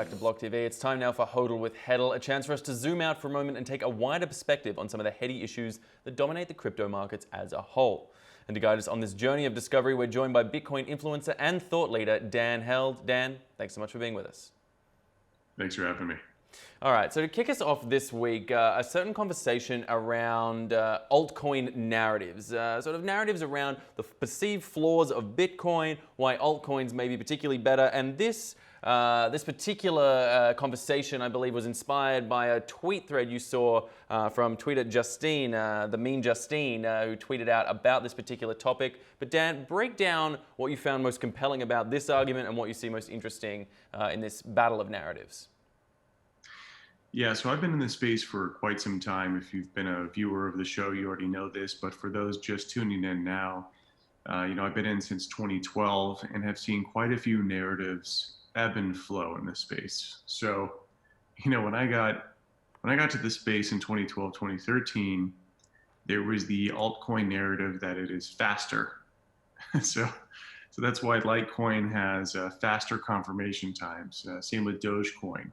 back to BLOCKTV. It's time now for Hodl with Hedl, a chance for us to zoom out for a moment and take a wider perspective on some of the heady issues that dominate the crypto markets as a whole. And to guide us on this journey of discovery, we're joined by Bitcoin influencer and thought leader Dan Held. Dan, thanks so much for being with us. Thanks for having me. All right, so to kick us off this week, a certain conversation around altcoin narratives, sort of narratives around the perceived flaws of Bitcoin, why altcoins may be particularly better, and this particular conversation, I believe, was inspired by a tweet thread you saw from tweeter Justine, the meme Justine, who tweeted out about this particular topic. But Dan, break down what you found most compelling about this argument and what you see most interesting in this battle of narratives. Yeah, so I've been in this space for quite some time. If you've been a viewer of the show, you already know this, but for those just tuning in now, I've been in since 2012 and have seen quite a few narratives ebb and flow in this space. So, when I got to this space in 2012, 2013, there was the altcoin narrative that it is faster. so that's why Litecoin has faster confirmation times. Same with Dogecoin.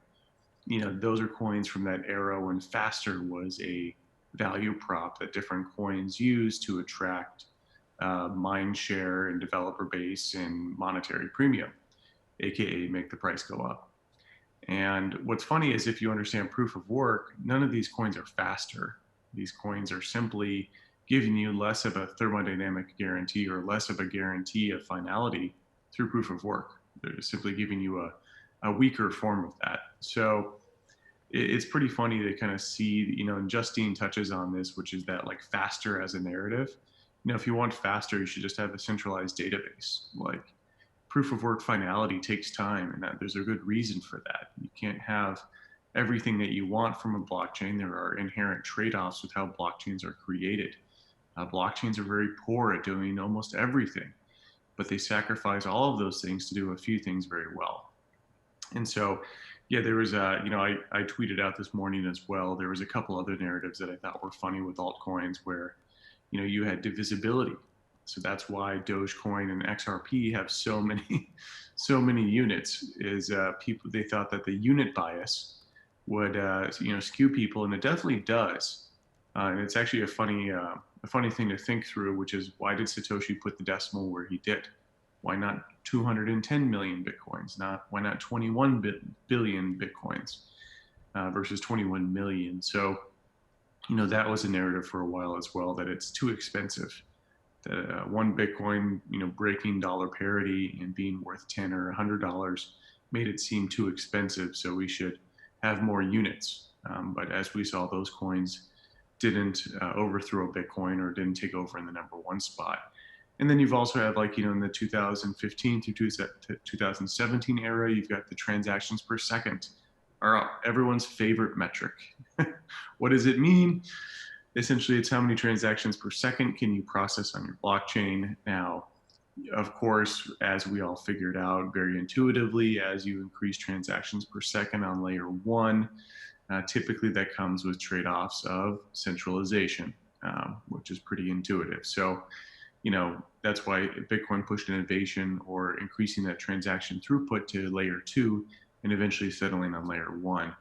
Those are coins from that era when faster was a value prop that different coins used to attract mind share and developer base and monetary premium, aka make the price go up. And what's funny is if you understand proof of work, none of these coins are faster. These coins are simply giving you less of a thermodynamic guarantee or less of a guarantee of finality through proof of work. They're just simply giving you a weaker form of that. So it's pretty funny to kind of see, and Justine touches on this, which is that like faster as a narrative. If you want faster, you should just have a centralized database. Like proof of work finality takes time, and there's a good reason for that. You can't have everything that you want from a blockchain. There are inherent trade-offs with how blockchains are created. Blockchains are very poor at doing almost everything, but they sacrifice all of those things to do a few things very well. And so, yeah, there was I tweeted out this morning as well. There was a couple other narratives that I thought were funny with altcoins where, you had divisibility. So that's why Dogecoin and XRP have so many units. Is they thought that the unit bias would skew people, and it definitely does. And it's actually a funny thing to think through, which is why did Satoshi put the decimal where he did? Why not 210 million Bitcoins? Why not 21 billion Bitcoins versus 21 million? So, that was a narrative for a while as well, that it's too expensive. That one Bitcoin, breaking dollar parity and being worth $10 or $100 made it seem too expensive. So we should have more units. But as we saw, those coins didn't overthrow Bitcoin or didn't take over in the #1 spot. And then you've also had in the 2015 through 2017 era, you've got the transactions per second, are everyone's favorite metric. What does it mean? Essentially, it's how many transactions per second can you process on your blockchain. Now, of course, as we all figured out very intuitively, as you increase transactions per second on layer 1, typically that comes with trade-offs of centralization, which is pretty intuitive. So, that's why Bitcoin pushed innovation or increasing that transaction throughput to layer 2 and eventually settling on layer 1.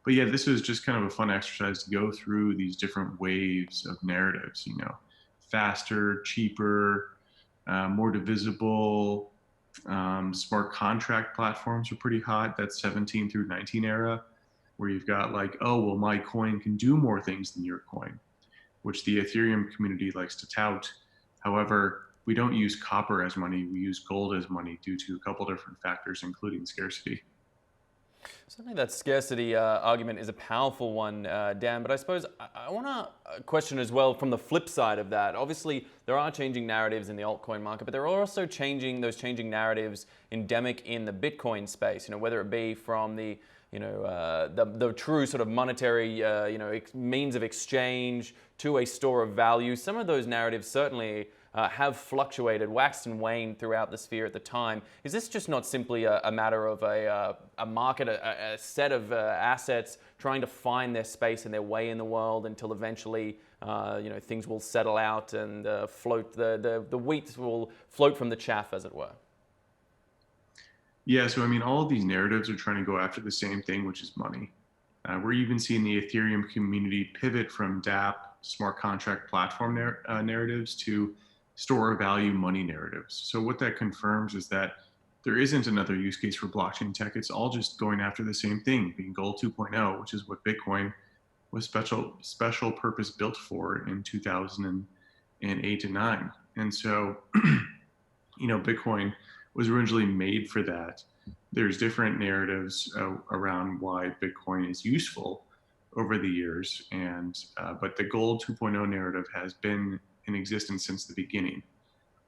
But yeah, this is just kind of a fun exercise to go through these different waves of narratives, faster, cheaper, more divisible. Smart contract platforms are pretty hot. That's 17 through 19 era, where you've got oh, well, my coin can do more things than your coin, which the Ethereum community likes to tout. However, we don't use copper as money, we use gold as money due to a couple different factors, including scarcity. Certainly that scarcity argument is a powerful one, Dan, but I suppose I want to question as well from the flip side of that. Obviously, there are changing narratives in the altcoin market, but there are also changing narratives endemic in the Bitcoin space, whether it be from the true sort of monetary, means of exchange to a store of value. Some of those narratives certainly have fluctuated, waxed and waned throughout the sphere at the time. Is this just not simply a matter of a market, a set of assets trying to find their space and their way in the world until eventually, things will settle out and float, the wheat will float from the chaff, as it were? Yeah, so I mean, all of these narratives are trying to go after the same thing, which is money. We're even seeing the Ethereum community pivot from DApp, smart contract platform narratives, to store of value money narratives. So what that confirms is that there isn't another use case for blockchain tech. It's all just going after the same thing, being gold 2.0, which is what Bitcoin was special purpose built for in 2008 and 9. And so Bitcoin was originally made for that. There's different narratives around why Bitcoin is useful over the years, and but the gold 2.0 narrative has been in existence since the beginning.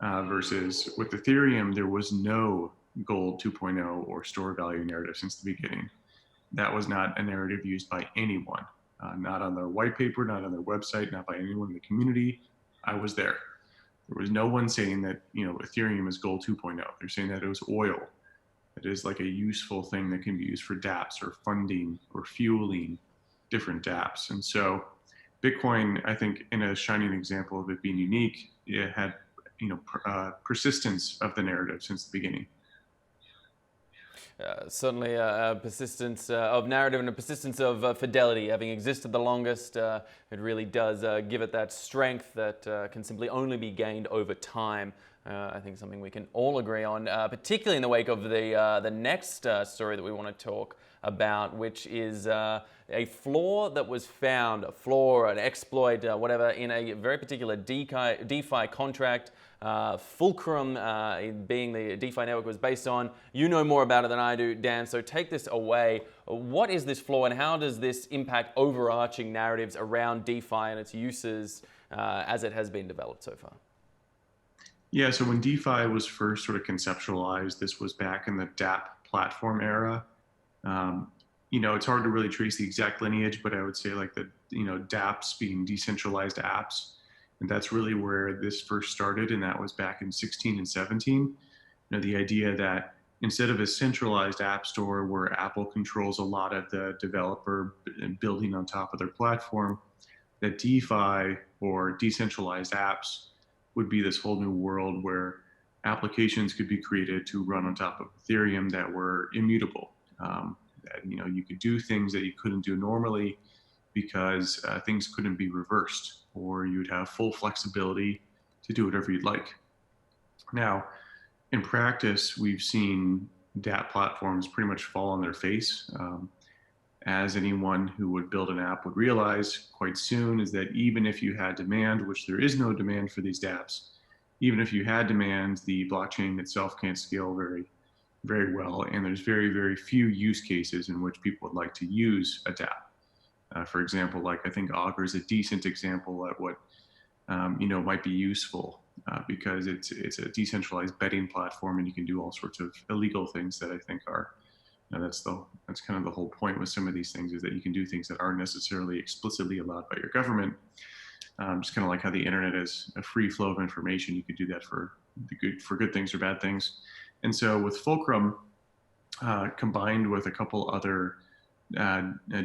Versus with Ethereum, there was no gold 2.0 or store value narrative since the beginning. That was not a narrative used by anyone, not on their white paper, not on their website, not by anyone in the community. I was there. There was no one saying that Ethereum is gold 2.0. They're saying that it was oil. It is like a useful thing that can be used for dApps or funding or fueling different dApps. And so Bitcoin, I think, in a shining example of it being unique, it had persistence of the narrative since the beginning. Certainly a persistence of narrative and a persistence of fidelity. Having existed the longest, it really does give it that strength that can simply only be gained over time. I think something we can all agree on, particularly in the wake of the next story that we want to talk about, which is a flaw that was found, a flaw, an exploit, whatever, in a very particular DeFi contract. Fulcrum being the DeFi network was based on. You know more about it than I do, Dan, so take this away. What is this flaw and how does this impact overarching narratives around DeFi and its uses as it has been developed so far? Yeah, so when DeFi was first sort of conceptualized, this was back in the dApp platform era. It's hard to really trace the exact lineage, but I would say like dApps being decentralized apps. And that's really where this first started. And that was back in 16 and 17. The idea that instead of a centralized app store where Apple controls a lot of the developer building on top of their platform, that DeFi or decentralized apps would be this whole new world where applications could be created to run on top of Ethereum that were immutable. That you could do things that you couldn't do normally because things couldn't be reversed, or you'd have full flexibility to do whatever you'd like. Now, in practice, we've seen dApp platforms pretty much fall on their face. As anyone who would build an app would realize quite soon, is that even if you had demand, which there is no demand for these dApps, even if you had demand, the blockchain itself can't scale very, very well. And there's very, very few use cases in which people would like to use a dApp. For example, like I think Augur is a decent example at what might be useful because it's a decentralized betting platform, and you can do all sorts of illegal things that I think are that's kind of the whole point with some of these things, is that you can do things that aren't necessarily explicitly allowed by your government. Just kind of like how the internet is a free flow of information, you could do that for good things or bad things. And so with Fulcrum, combined with a couple other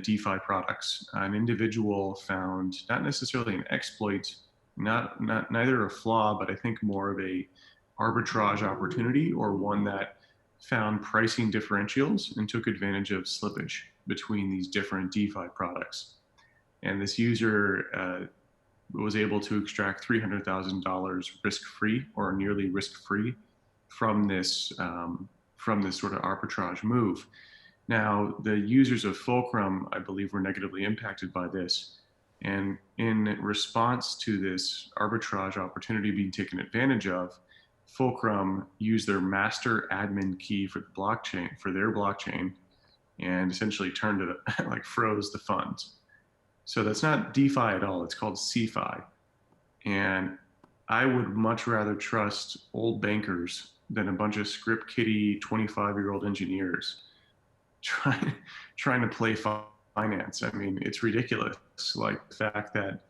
DeFi products, an individual found not necessarily an exploit, neither a flaw, but I think more of a arbitrage opportunity, or one that found pricing differentials and took advantage of slippage between these different DeFi products. And this user was able to extract $300,000 risk-free, or nearly risk-free, from this sort of arbitrage move. Now, the users of Fulcrum, I believe, were negatively impacted by this. And in response to this arbitrage opportunity being taken advantage of, Fulcrum used their master admin key for the blockchain, for their blockchain, and essentially turned it, like froze the funds. So that's not DeFi at all. It's called CeFi. And I would much rather trust old bankers than a bunch of script kiddie 25-year-old engineers trying to play finance. I mean, it's ridiculous. Like the fact that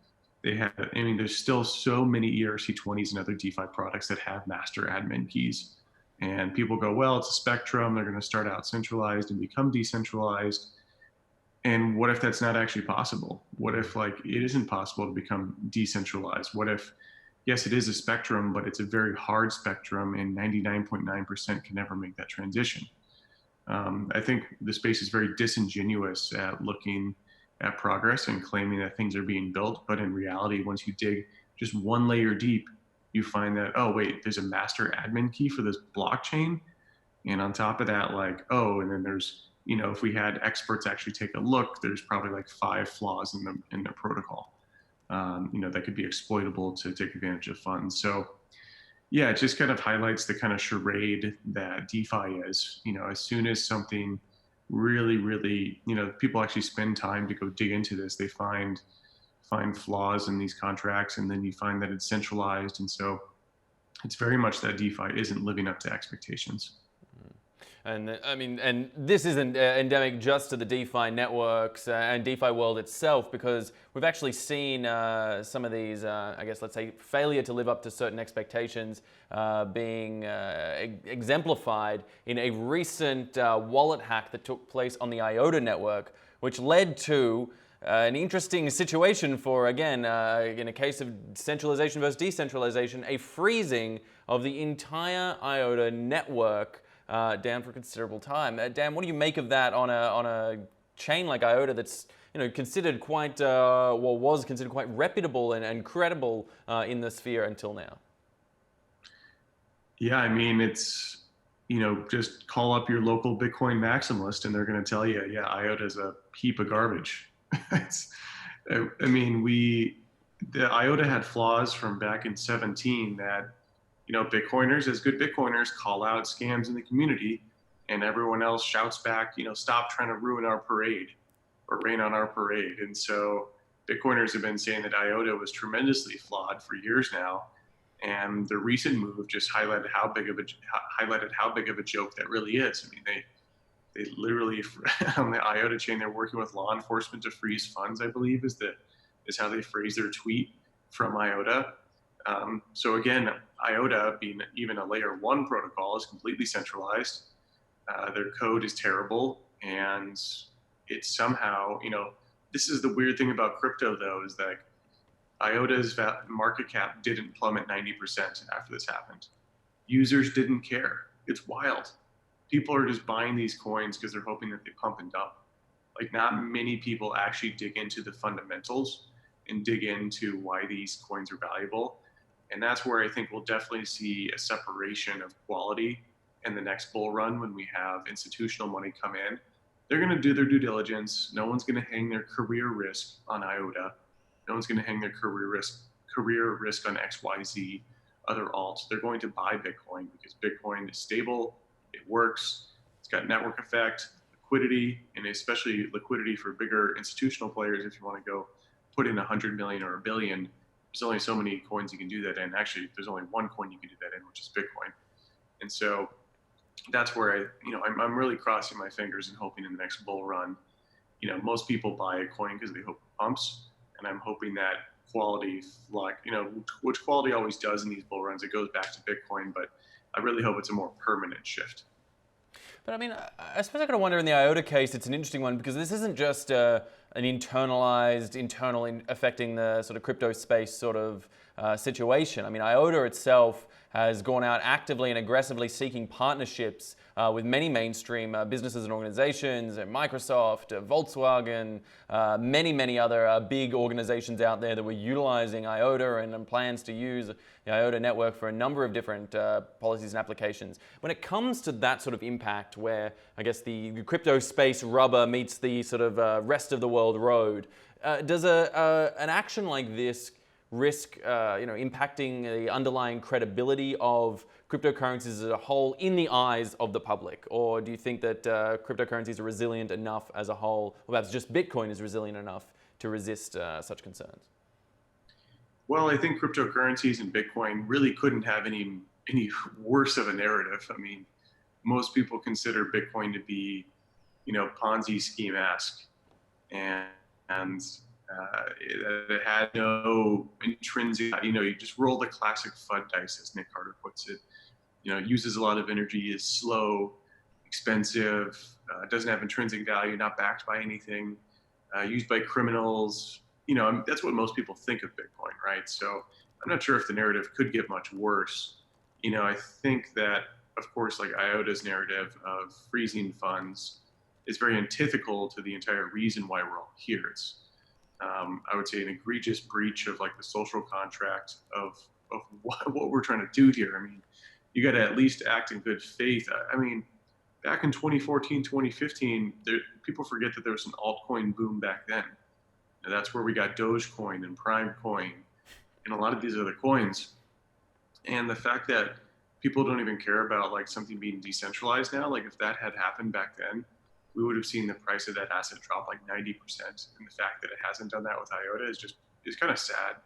there's still so many ERC20s and other DeFi products that have master admin keys. And people go, well, it's a spectrum. They're going to start out centralized and become decentralized. And what if that's not actually possible? What if it isn't possible to become decentralized? What if, yes, it is a spectrum, but it's a very hard spectrum and 99.9% can never make that transition. I think the space is very disingenuous at looking at progress and claiming that things are being built. But in reality, once you dig just one layer deep, you find that, oh, wait, there's a master admin key for this blockchain. And on top of that, like, oh, and then there's, if we had experts actually take a look, there's probably like 5 flaws in the protocol, that could be exploitable to take advantage of funds. So yeah, it just kind of highlights the kind of charade that DeFi is. As soon as something really, really, people actually spend time to go dig into this, they find flaws in these contracts, and then you find that it's centralized, and so it's very much that DeFi isn't living up to expectations. And I mean, and this isn't endemic just to the DeFi networks and DeFi world itself, because we've actually seen some of these, I guess, let's say, failure to live up to certain expectations being exemplified in a recent wallet hack that took place on the IOTA network, which led to an interesting situation for, again, in a case of centralization versus decentralization, a freezing of the entire IOTA network down for a considerable time. Dan, what do you make of that on a chain like IOTA that's considered quite, well, was considered quite reputable and credible in the sphere until now? Yeah, I mean, it's, just call up your local Bitcoin maximalist and they're going to tell you, yeah, IOTA is a heap of garbage. it's, I mean, the IOTA had flaws from back in 17 that, Bitcoiners, as good Bitcoiners, call out scams in the community, and everyone else shouts back, stop trying to ruin our parade or rain on our parade. And so Bitcoiners have been saying that IOTA was tremendously flawed for years now. And the recent move just highlighted how big of a joke that really is. I mean, they literally on the IOTA chain, they're working with law enforcement to freeze funds, I believe is how they phrase their tweet from IOTA. So again, IOTA, being even a layer 1 protocol, is completely centralized. Their code is terrible, and it's somehow, this is the weird thing about crypto, though, is that IOTA's market cap didn't plummet 90% after this happened. Users didn't care. It's wild. People are just buying these coins because they're hoping that they pump and dump. Like, not many people actually dig into the fundamentals and dig into why these coins are valuable. And that's where I think we'll definitely see a separation of quality in the next bull run when we have institutional money come in. They're going to do their due diligence. No one's going to hang their career risk on IOTA. No one's going to hang their career risk on XYZ, other alts. They're going to buy Bitcoin because Bitcoin is stable, it works, it's got network effect, liquidity, and especially liquidity for bigger institutional players. If you want to go put in 100 million or a billion, there's only so many coins you can do that in. Actually, there's only one coin you can do that in, which is Bitcoin. And so that's where I'm really crossing my fingers and hoping in the next bull run, most people buy a coin because they hope it pumps. And I'm hoping that quality, like, which quality always does in these bull runs, it goes back to Bitcoin, but I really hope it's a more permanent shift. But I mean, I suppose I got to wonder in the IOTA case, it's an interesting one because this isn't just an internal affecting the sort of crypto space sort of situation. I mean, IOTA itself has gone out actively and aggressively seeking partnerships with many mainstream businesses and organizations, Microsoft, Volkswagen, many other big organizations out there that were utilizing IOTA and plans to use the IOTA network for a number of different policies and applications. When it comes to that sort of impact where I guess the crypto space rubber meets the sort of rest of the world road, does an action like this risk impacting the underlying credibility of cryptocurrencies as a whole in the eyes of the public? Or do you think that cryptocurrencies are resilient enough as a whole, or perhaps just Bitcoin is resilient enough to resist such concerns? Well, I think cryptocurrencies and Bitcoin really couldn't have any worse of a narrative. I mean, most people consider Bitcoin to be, Ponzi scheme-esque, and it had no intrinsic, you just roll the classic FUD dice, as Nick Carter puts it. It uses a lot of energy, is slow, expensive, doesn't have intrinsic value, not backed by anything, used by criminals. That's what most people think of Bitcoin, right? So I'm not sure if the narrative could get much worse. I think that of course, like IOTA's narrative of freezing funds is very antithetical to the entire reason why we're all here. It's, I would say, an egregious breach of like the social contract of what we're trying to do here. I mean, you got to at least act in good faith. I mean, back in 2014, 2015, people forget that there was an altcoin boom back then. And that's where we got Dogecoin and Prime Coin and a lot of these other coins. And the fact that people don't even care about like something being decentralized now, like if that had happened back then, we would have seen the price of that asset drop like 90%. And the fact that it hasn't done that with IOTA is kind of sad,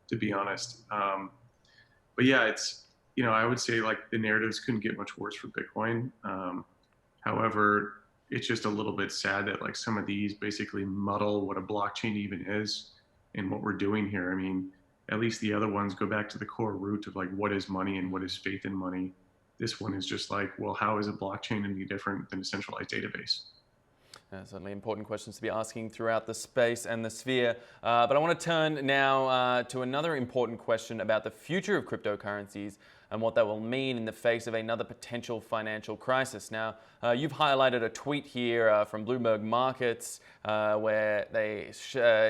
to be honest. But yeah, it's, I would say like the narratives couldn't get much worse for Bitcoin. However, it's just a little bit sad that like some of these basically muddle what a blockchain even is and what we're doing here. I mean, at least the other ones go back to the core root of like what is money and what is faith in money. This one is just like, well, how is a blockchain any different than a centralized database? Certainly important questions to be asking throughout the space and the sphere. But I want to turn now to another important question about the future of cryptocurrencies and what that will mean in the face of another potential financial crisis. Now, you've highlighted a tweet here from Bloomberg Markets where they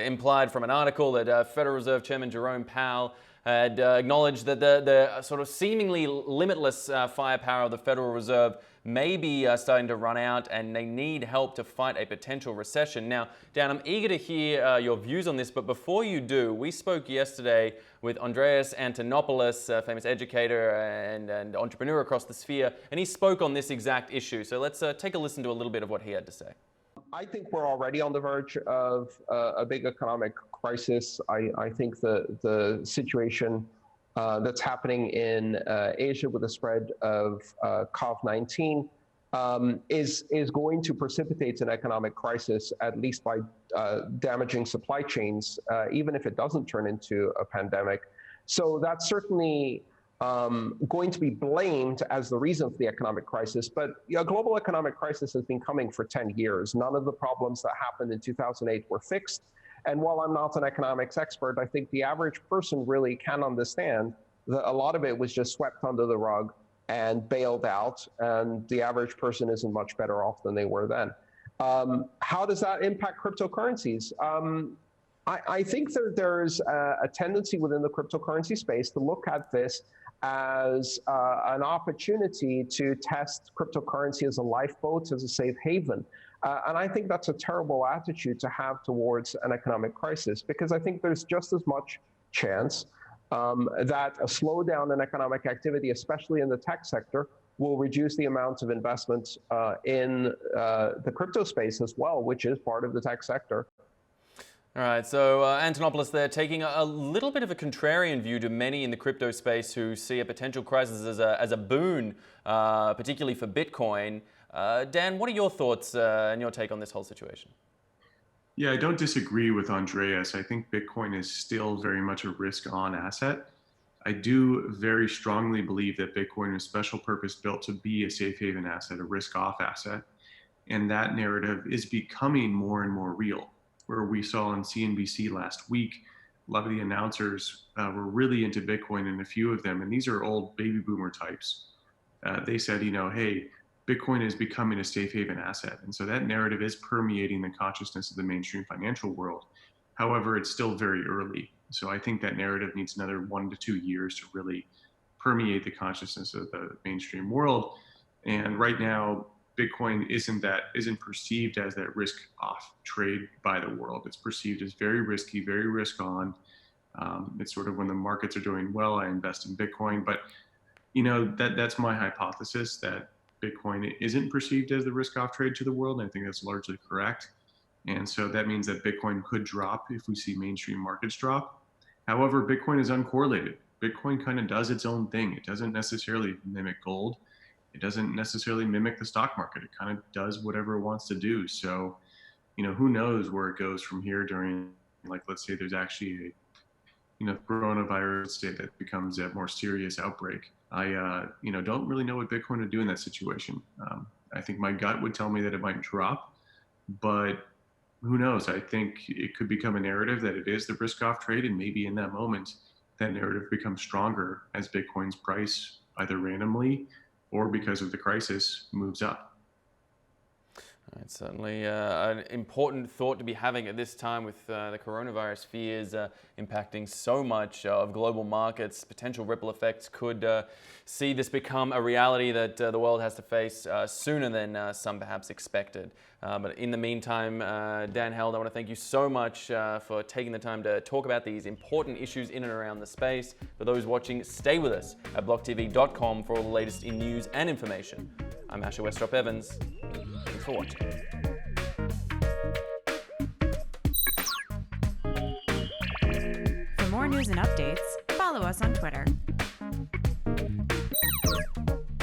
implied from an article that Federal Reserve Chairman Jerome Powell had acknowledged that the sort of seemingly limitless firepower of the Federal Reserve may be starting to run out and they need help to fight a potential recession. Now, Dan, I'm eager to hear your views on this, but before you do, we spoke yesterday with Andreas Antonopoulos, a famous educator and entrepreneur across the sphere, and he spoke on this exact issue. So let's take a listen to a little bit of what he had to say. I think we're already on the verge of a big economic crisis. I think the situation that's happening in Asia with the spread of COVID-19 is going to precipitate an economic crisis, at least by damaging supply chains, even if it doesn't turn into a pandemic. So that's certainly going to be blamed as the reason for the economic crisis. But a global economic crisis has been coming for 10 years. None of the problems that happened in 2008 were fixed. And while I'm not an economics expert, I think the average person really can understand that a lot of it was just swept under the rug and bailed out, and the average person isn't much better off than they were then. How does that impact cryptocurrencies? I think there's a tendency within the cryptocurrency space to look at this as an opportunity to test cryptocurrency as a lifeboat, as a safe haven. And I think that's a terrible attitude to have towards an economic crisis, because I think there's just as much chance that a slowdown in economic activity, especially in the tech sector, will reduce the amount of investment in the crypto space as well, which is part of the tech sector. All right, so Antonopoulos there taking a little bit of a contrarian view to many in the crypto space who see a potential crisis as a boon, particularly for Bitcoin. Dan, what are your thoughts and your take on this whole situation? Yeah, I don't disagree with Andreas. I think Bitcoin is still very much a risk-on asset. I do very strongly believe that Bitcoin is special purpose built to be a safe haven asset, a risk-off asset. And that narrative is becoming more and more real. Where we saw on CNBC last week, a lot of the announcers were really into Bitcoin, and a few of them, and these are old baby boomer types, they said, hey, Bitcoin is becoming a safe haven asset. And so that narrative is permeating the consciousness of the mainstream financial world. However, it's still very early. So I think that narrative needs another 1 to 2 years to really permeate the consciousness of the mainstream world. And right now, Bitcoin isn't perceived as that risk-off trade by the world. It's perceived as very risky, very risk-on. It's sort of when the markets are doing well, I invest in Bitcoin. But that's my hypothesis, that Bitcoin isn't perceived as the risk-off trade to the world. And I think that's largely correct. And so that means that Bitcoin could drop if we see mainstream markets drop. However, Bitcoin is uncorrelated. Bitcoin kind of does its own thing. It doesn't necessarily mimic gold. It doesn't necessarily mimic the stock market. It kind of does whatever it wants to do. So, who knows where it goes from here during, like, let's say there's actually a, coronavirus state that becomes a more serious outbreak. I, don't really know what Bitcoin would do in that situation. I think my gut would tell me that it might drop, but who knows? I think it could become a narrative that it is the risk-off trade, and maybe in that moment, that narrative becomes stronger as Bitcoin's price either randomly or because of the crisis moves up. It's certainly an important thought to be having at this time with the coronavirus fears impacting so much of global markets. Potential ripple effects could see this become a reality that the world has to face sooner than some perhaps expected. But in the meantime, Dan Held, I want to thank you so much for taking the time to talk about these important issues in and around the space. For those watching, stay with us at blocktv.com for all the latest in news and information. I'm westropp-evans. Thanks for watching. For more news and updates, follow us on Twitter